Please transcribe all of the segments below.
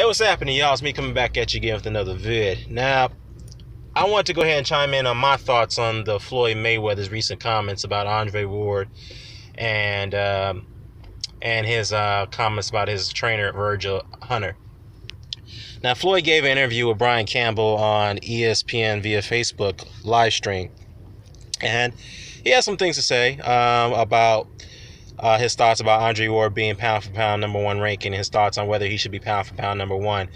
what's happening, y'all? It's me coming back at you again with another vid. Now, I want to go ahead and chime in on my thoughts on the Floyd Mayweather's recent comments about Andre Ward and his comments about his trainer Virgil Hunter. Now, Floyd gave an interview with Brian Campbell on ESPN via Facebook live stream, and he has some things to say about his thoughts about Andre Ward being pound for pound number one ranking, and his thoughts on whether he should be pound for pound number one.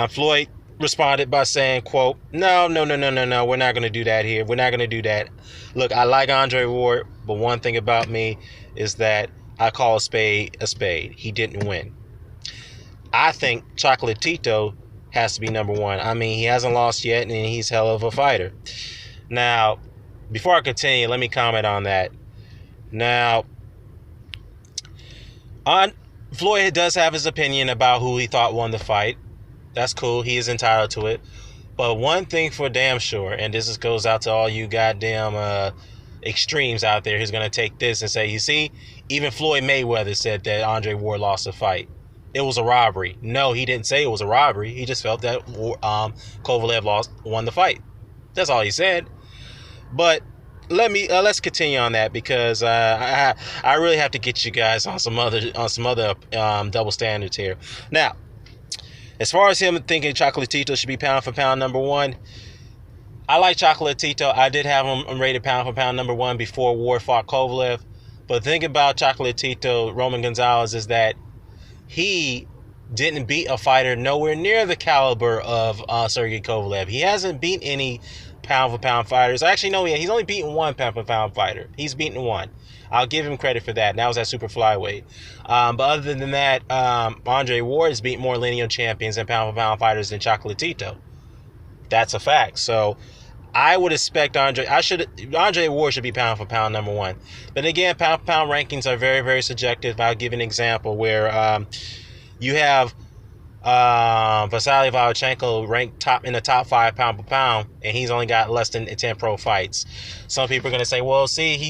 Floyd responded by saying, quote, no, we're not going to do that here. We're not going to do that. Look, I like Andre Ward, but one thing about me is that I call a spade a spade. He didn't win. I think Chocolatito has to be number one. I mean, he hasn't lost yet, and he's hell of a fighter. Now, before I continue, let me comment on that. Now, Floyd does have his opinion about who he thought won the fight. That's cool. He is entitled to it. But one thing for damn sure, and this goes out to all you goddamn extremes out there who's going to take this and say, you see, even Floyd Mayweather said that Andre Ward lost the fight. It was a robbery. No, he didn't say it was a robbery. He just felt that Kovalev won the fight. That's all he said. But let's continue on that, because I really have to get you guys on some other double standards here. Now, as far as him thinking Chocolatito should be pound for pound number one, I like Chocolatito. I did have him rated pound for pound number one before Ward fought Kovalev. But the thing about Chocolatito, Roman Gonzalez, is that he didn't beat a fighter nowhere near the caliber of Sergey Kovalev. He hasn't beat any pound for pound fighters. Actually, no, he's only beaten one pound for pound fighter. He's beaten one. I'll give him credit for that. And that was at super flyweight. But other than that, Andre Ward has beat more lineal champions and pound for pound fighters than Chocolatito. That's a fact. So I would expect Andre Ward should be pound for pound number one. But again, pound for pound rankings are very, very subjective. I'll give an example where you have Vasily Lomachenko ranked in the top 5 pound for pound, and he's only got less than 10 pro fights. Some people are going to say, well, see, he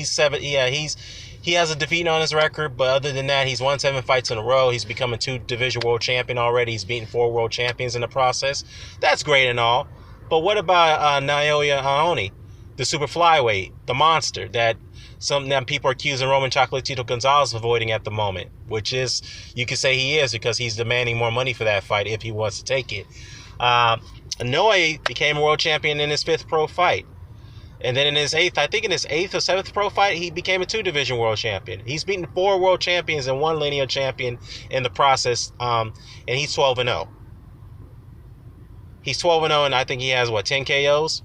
has a defeat on his record, but other than that, he's won 7 fights in a row. He's become a 2-division world champion already. He's beaten 4 world champions in the process. That's great and all. But what about Naoya Ioane, the super flyweight, the monster that some people are accusing Roman Chocolatito Gonzalez of avoiding at the moment, which is, you could say he is, because he's demanding more money for that fight if he wants to take it. Inoue became a world champion in his 5th pro fight. And then in his 8th or 7th pro fight, he became a 2-division world champion. He's beaten 4 world champions and 1 lineal champion in the process, and he's 12-0. He's 12-0, and I think he has, 10 KOs?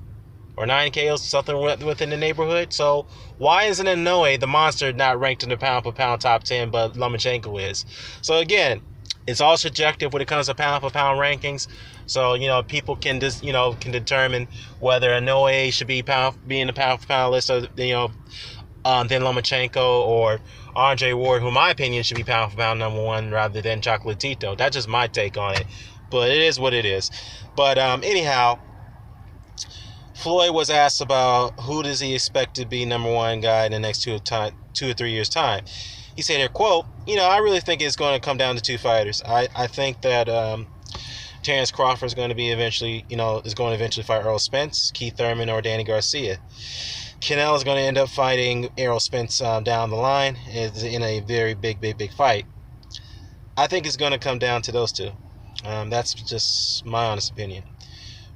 Or 9 KOs, something within the neighborhood. So why isn't Inoue, the monster, not ranked in the pound-for-pound top 10, but Lomachenko is? So again, it's all subjective when it comes to pound-for-pound rankings. So, people can just, can determine whether Inoue should be in the pound-for-pound list, or, then Lomachenko, or Andre Ward, who in my opinion should be pound-for-pound number one rather than Chocolatito. That's just my take on it. But it is what it is. But anyhow, Floyd was asked about who does he expect to be number one guy in the next 2 or 3 years' time. He said here, quote, I really think it's going to come down to 2 fighters. I think that Terrence Crawford is going to eventually fight Errol Spence, Keith Thurman, or Danny Garcia. Canelo is going to end up fighting Errol Spence down the line in a very big fight. I think it's going to come down to those 2. That's just my honest opinion.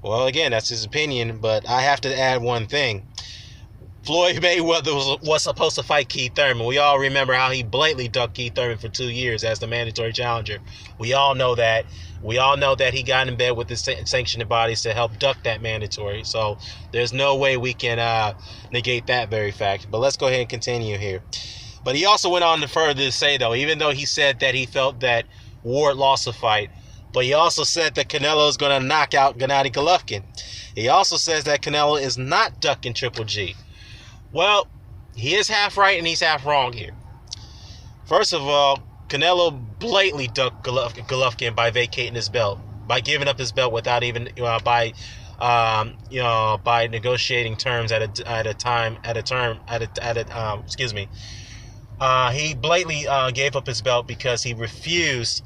Well, again, that's his opinion, but I have to add one thing. Floyd Mayweather was supposed to fight Keith Thurman. We all remember how he blatantly ducked Keith Thurman for 2 years as the mandatory challenger. We all know that. We all know that he got in bed with the sanctioning bodies to help duck that mandatory. So there's no way we can negate that very fact. But let's go ahead and continue here. But he also went on to further say, though, even though he said that he felt that Ward lost the fight, but he also said that Canelo is going to knock out Gennady Golovkin. He also says that Canelo is not ducking Triple G. Well, he is half right and he's half wrong here. First of all, Canelo blatantly ducked Golovkin by vacating his belt, by giving up his belt without even by negotiating terms He blatantly gave up his belt because he refused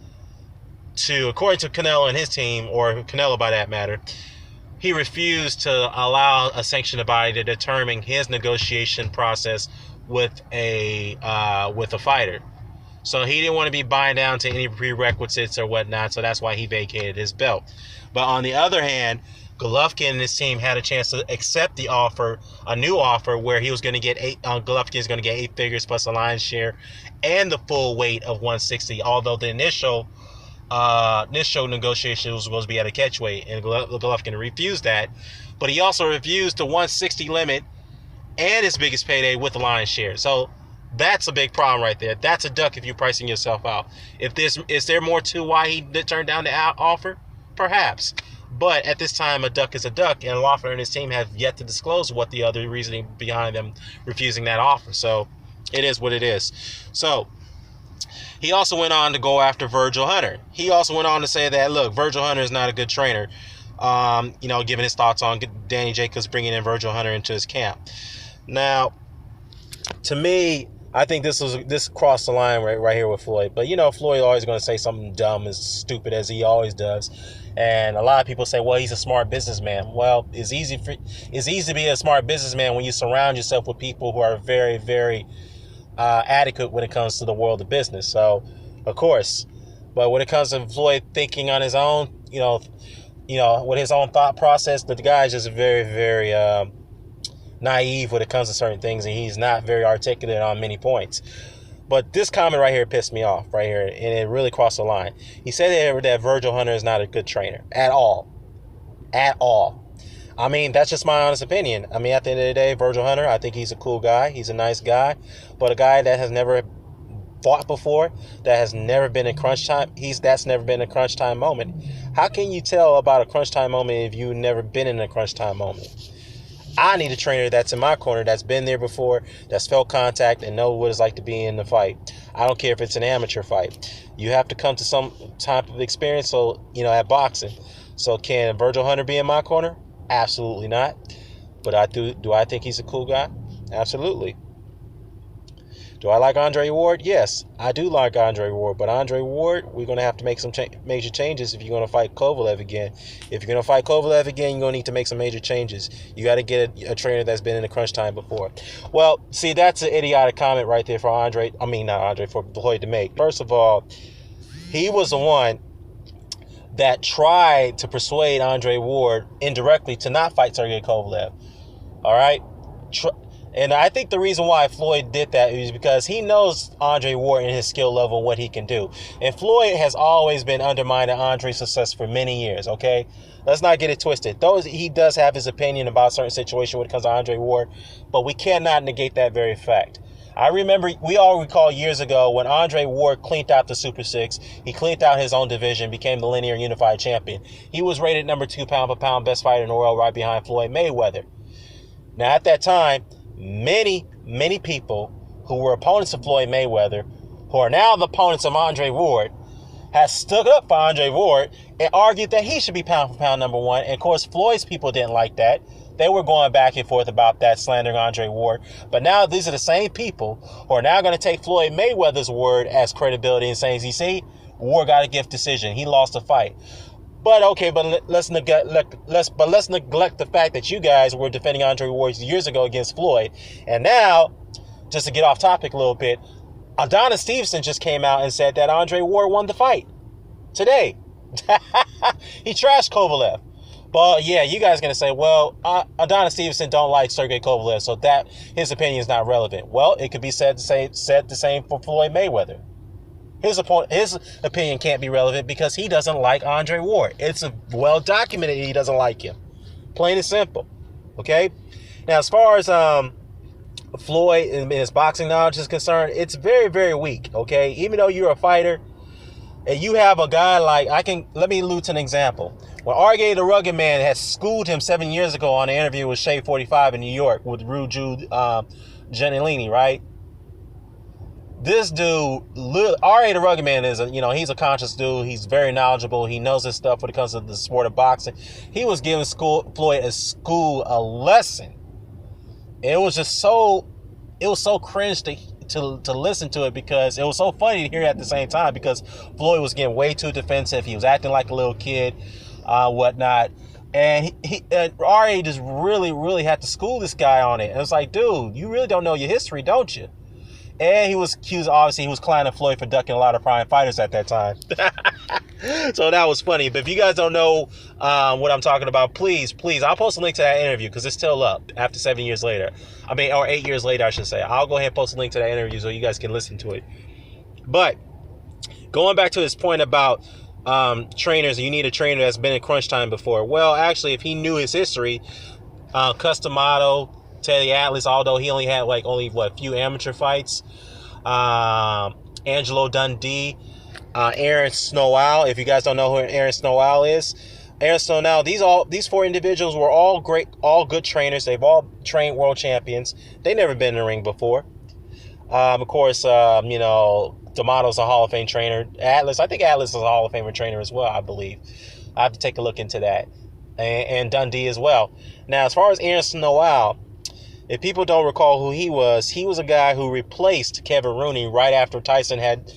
according to Canelo and his team, or Canelo by that matter, he refused to allow a sanctioned body to determine his negotiation process with a fighter. So he didn't want to be buying down to any prerequisites or whatnot, so that's why he vacated his belt. But on the other hand, Golovkin and his team had a chance to accept the offer, a new offer, where he was going to get Golovkin is going to get 8 figures plus a lion's share and the full weight of 160, although the initial negotiation was supposed to be at a catch weight, and Golovkin refused that. But he also refused the 160 limit and his biggest payday with the lion's share. So that's a big problem right there. That's a duck if you're pricing yourself out. Is there more to why he turned down the offer? Perhaps. But at this time, a duck is a duck, and Lawler and his team have yet to disclose what the other reasoning behind them refusing that offer. So it is what it is. So he also went on to go after Virgil Hunter. He also went on to say that, look, Virgil Hunter is not a good trainer. Giving his thoughts on Danny Jacobs bringing in Virgil Hunter into his camp. Now, to me, I think this crossed the line right here with Floyd. But, Floyd always going to say something dumb and stupid, as he always does. And a lot of people say, well, he's a smart businessman. Well, it's easy to be a smart businessman when you surround yourself with people who are very, very adequate when it comes to the world of business. So, of course. But when it comes to Floyd thinking on his own, with his own thought process, the guy is just very, very naive when it comes to certain things, and he's not very articulate on many points. But this comment right here pissed me off right here, and it really crossed the line. He said that Virgil Hunter is not a good trainer at all. At all. I mean, that's just my honest opinion. I mean, at the end of the day, Virgil Hunter, I think he's a cool guy. He's a nice guy. But a guy that has never fought before, that has never been in crunch time, that's never been a crunch time moment. How can you tell about a crunch time moment if you've never been in a crunch time moment? I need a trainer that's in my corner, that's been there before, that's felt contact and know what it's like to be in the fight. I don't care if it's an amateur fight. You have to come to some type of experience, at boxing. So can Virgil Hunter be in my corner? Absolutely not. But do I think he's a cool guy? Absolutely. Do I like Andre Ward? Yes, I do like Andre Ward. But Andre Ward, we're going to have to make some major changes if you're going to fight Kovalev again. If you're going to fight Kovalev again, you're going to need to make some major changes. You got to get a trainer that's been in the crunch time before. Well, see, that's an idiotic comment right there for for Floyd to make. First of all, he was the one that tried to persuade Andre Ward indirectly to not fight Sergey Kovalev. All right? And I think the reason why Floyd did that is because he knows Andre Ward and his skill level, what he can do. And Floyd has always been undermining Andre's success for many years, okay? Let's not get it twisted. Though he does have his opinion about certain situations when it comes to Andre Ward, but we cannot negate that very fact. I remember, we all recall years ago when Andre Ward cleaned out the Super Six, he cleaned out his own division, became the Lineal Unified Champion. He was rated number 2 pound-for-pound best fighter in the world, right behind Floyd Mayweather. Now, at that time, many people who were opponents of Floyd Mayweather, who are now the opponents of Andre Ward, has stood up for Andre Ward and argued that he should be pound for pound number 1. And of course, Floyd's people didn't like that. They were going back and forth about that, slandering Andre Ward. But now these are the same people who are now going to take Floyd Mayweather's word as credibility and saying, you see, Ward got a gift decision. He lost the fight. But okay, let's neglect the fact that you guys were defending Andre Ward years ago against Floyd. And now, just to get off topic a little bit, Adonis Stevenson just came out and said that Andre Ward won the fight today. He trashed Kovalev. But yeah, you guys are going to say, well, Adonis Stevenson don't like Sergey Kovalev, so that his opinion is not relevant. Well, it could be said the same for Floyd Mayweather. His opinion can't be relevant because he doesn't like Andre Ward. It's well documented he doesn't like him. Plain and simple. Okay? Now, as far as Floyd and his boxing knowledge is concerned, it's very, very weak. Okay? Even though you're a fighter, and you have a guy like, let me allude to an example. When R.J. the Rugged Man had schooled him 7 years ago on an interview with Shea 45 in New York with Virgil Giannellini, right? This dude, R.A. the Rugged Man, he's a conscious dude. He's very knowledgeable. He knows his stuff when it comes to the sport of boxing. He was giving Floyd a lesson. It was so cringe to listen to it because it was so funny to hear it at the same time because Floyd was getting way too defensive. He was acting like a little kid, whatnot. And he RA just really had to school this guy on it. And it's like, dude, you really don't know your history, don't you? And he was clowning Floyd for ducking a lot of prime fighters at that time. So that was funny. But if you guys don't know what I'm talking about, please, I'll post a link to that interview because it's still up after 7 years later. Or 8 years later, I should say. I'll go ahead and post a link to that interview so you guys can listen to it. But going back to his point about trainers, you need a trainer that's been in crunch time before. Well, actually, if he knew his history, Cus D'Amato, Teddy Atlas, although he only had a few amateur fights, Angelo Dundee, Aaron Snowell. If you guys don't know who Aaron Snowell is, Aaron Snowell, these 4 individuals were all great, all good trainers. They've all trained world champions. They never been in the ring before. Of course, D'Amato's a Hall of Fame trainer. I think Atlas is a Hall of Fame trainer as well, I believe. I have to take a look into that. And Dundee as well. Now, as far as Aaron Snowell, if people don't recall who he was a guy who replaced Kevin Rooney right after Tyson had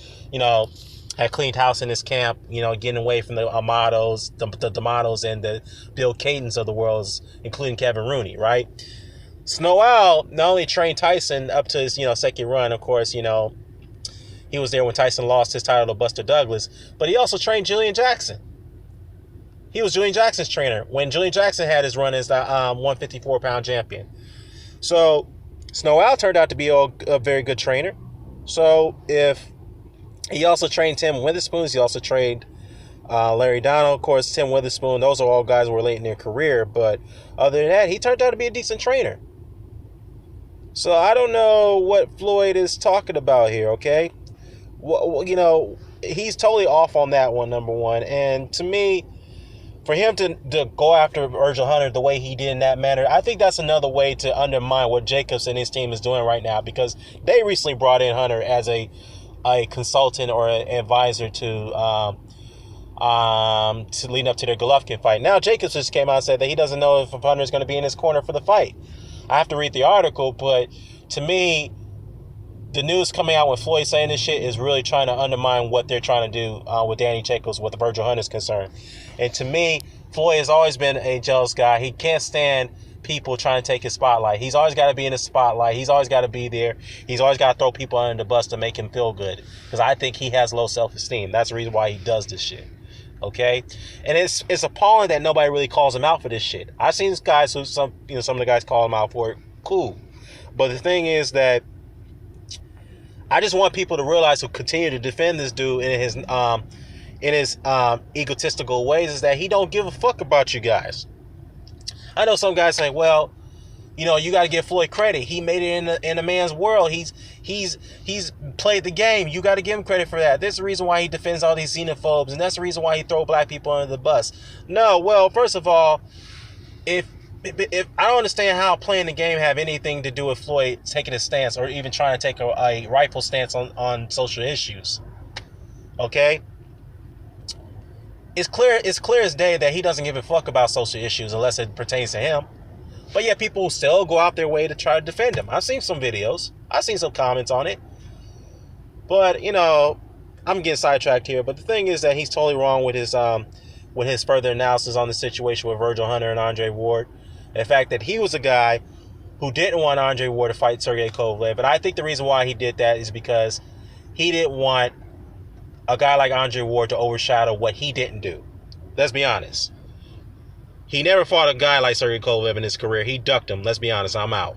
cleaned house in his camp, getting away from the Amatos, the D'Amatos, and the Bill Cadens of the world, including Kevin Rooney, right? Snowell not only trained Tyson up to his, second run, of course, he was there when Tyson lost his title to Buster Douglas, but he also trained Julian Jackson. He was Julian Jackson's trainer when Julian Jackson had his run as the 154-pound champion. So Snowell turned out to be a very good trainer. So if he also trained Tim Witherspoon, he also trained Larry Donald, of course, Tim Witherspoon, those are all guys who were late in their career. But other than that, he turned out to be a decent trainer. So I don't know what Floyd is talking about here, okay? Well, he's totally off on that one, number one. And to me, for him to go after Virgil Hunter the way he did in that manner, I think that's another way to undermine what Jacobs and his team is doing right now, because they recently brought in Hunter as a consultant or an advisor to lead up to their Golovkin fight. Now Jacobs just came out and said that he doesn't know if Hunter is going to be in his corner for the fight. I have to read the article, but to me, the news coming out with Floyd saying this shit is really trying to undermine what they're trying to do with Danny Jacobs with the Virgil Hunter is concerned. And to me, Floyd has always been a jealous guy. He can't stand people trying to take his spotlight. He's always got to be in the spotlight. He's always got to be there. He's always got to throw people under the bus to make him feel good. Because I think he has low self-esteem. That's the reason why he does this shit. Okay? And it's appalling that nobody really calls him out for this shit. I've seen guys who some of the guys call him out for it. Cool. But the thing is that I just want people to realize, who continue to defend this dude in his egotistical ways, is that he don't give a fuck about you guys. I know some guys say, well, you got to give Floyd credit. He made it in a man's world. He's played the game. You got to give him credit for that. That's the reason why he defends all these xenophobes, and that's the reason why he throw black people under the bus. No, well, first of all, if I don't understand how playing the game have anything to do with Floyd taking a stance or even trying to take a rightful stance on social issues. Okay? It's clear as day that he doesn't give a fuck about social issues unless it pertains to him. But yet people still go out their way to try to defend him. I've seen some videos. I've seen some comments on it. But, I'm getting sidetracked here. But the thing is that he's totally wrong with his further analysis on the situation with Virgil Hunter and Andre Ward. The fact that he was a guy who didn't want Andre Ward to fight Sergey Kovalev. But I think the reason why he did that is because he didn't want a guy like Andre Ward to overshadow what he didn't do. Let's be honest. He never fought a guy like Sergey Kovalev in his career. He ducked him. Let's be honest. I'm out.